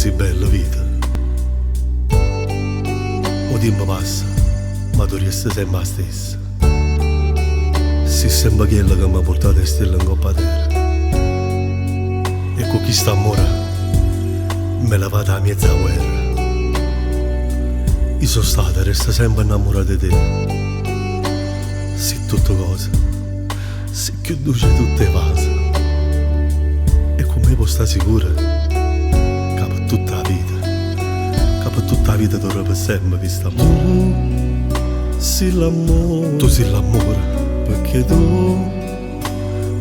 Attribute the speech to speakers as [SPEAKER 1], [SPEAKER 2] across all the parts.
[SPEAKER 1] così bella vita. O tempo passa, ma tu resti sempre la stessa. Sei sempre quella che mi ha portato a stelle in coppa terra. E con chi sta amore me la vado a mezza guerra. Io sono stata, resta sempre innamorata di te. Sei tutte cose, sei più dolce di tutte le vase. E con me può stare sicura che per tutta la vita, dovrò per sempre questo amore.
[SPEAKER 2] Sei l'amore,
[SPEAKER 1] Tu sei l'amore,
[SPEAKER 2] perché tu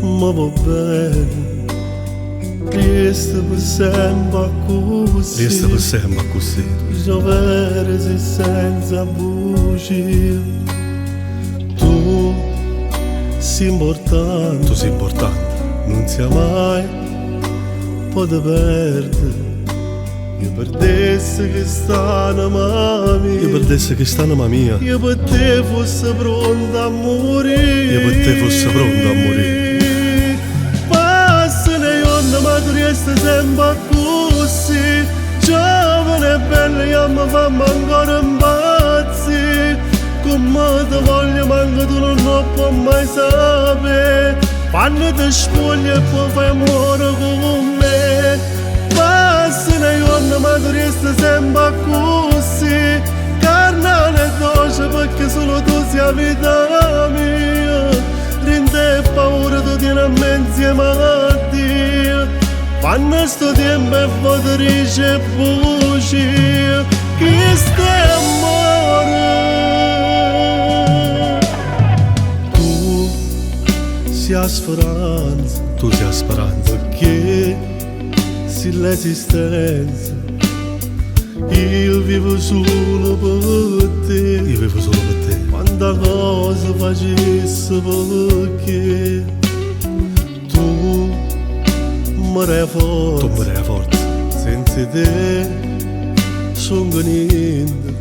[SPEAKER 2] mi vuoi bene. Resta per sempre così,
[SPEAKER 1] resta per sempre così.
[SPEAKER 2] giovere sei senza bugie. Tu sei importante,
[SPEAKER 1] Tu sei importante,
[SPEAKER 2] non sia mai poter perdere. Io perdessi che stanno mia,
[SPEAKER 1] io perdessi che sta anima mia,
[SPEAKER 2] io per te fosse pronta a morire.
[SPEAKER 1] io per te fossi pronto a morire.
[SPEAKER 2] Passano i giorni ma tu resti sempre così, giovane e bella io mi fammi ancora impazzi. Come ti voglio manco tu non lo puoi mai sapere. Quando ti spogli e poi fai amore con me. Passano i giorni ma tu resti sempre così, carnale e dolce perché solo tu sei vita mia. Rinde e paura tu tieni a me insieme a Dio. Quando sto tempo e vado rice e bugie, chi stai amore. Tu sei la speranza,
[SPEAKER 1] Tu sei la speranza,
[SPEAKER 2] perché sei l'esistenza. Io vivo solo per te.
[SPEAKER 1] io vivo solo per te.
[SPEAKER 2] Quanta cosa facessi perché tu mi dai forza.
[SPEAKER 1] Tu mi dai forza,
[SPEAKER 2] Senza te sono niente.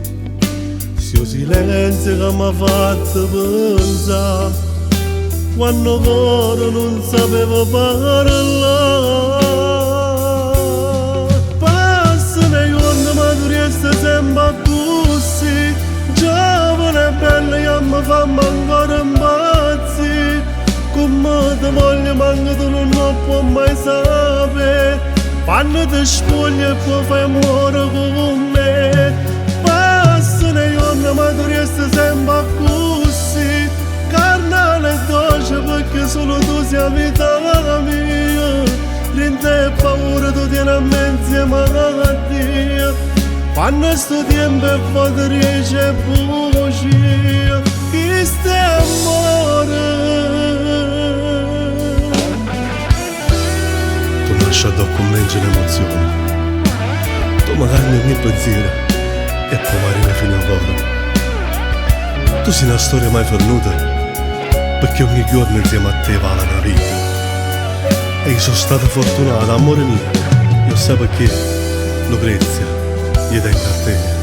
[SPEAKER 2] Sto silenzio che mi ha fatto pensare quando ancora non sapevo parlare. Passano i giorni ma tu resti sempre così, giovane e bella io mi fammi ancora impazzi. Come ti voglio manco tu non lo puoi mai sapere. Quando ti spogli e poi fai amore con me. Passano i giorni ma tu resti sempre così, carnale e dolce perché solo tu sei vita mia. Rinde e paura tu tieni a me insieme a Dio. Quando sto tempo e vado rice e bugie, chi stai amore.
[SPEAKER 1] tu mi lasci addosso con me in emozioni. Tu mi calmi ogni pensiero e poi mi arrivi fino a cuore. Tu sei una storia mai fornuta, perché ogni giorno insieme a te vale una vita. E io sono stato fortunato, amore mio, io so perché lo prezzo, io tengo a te.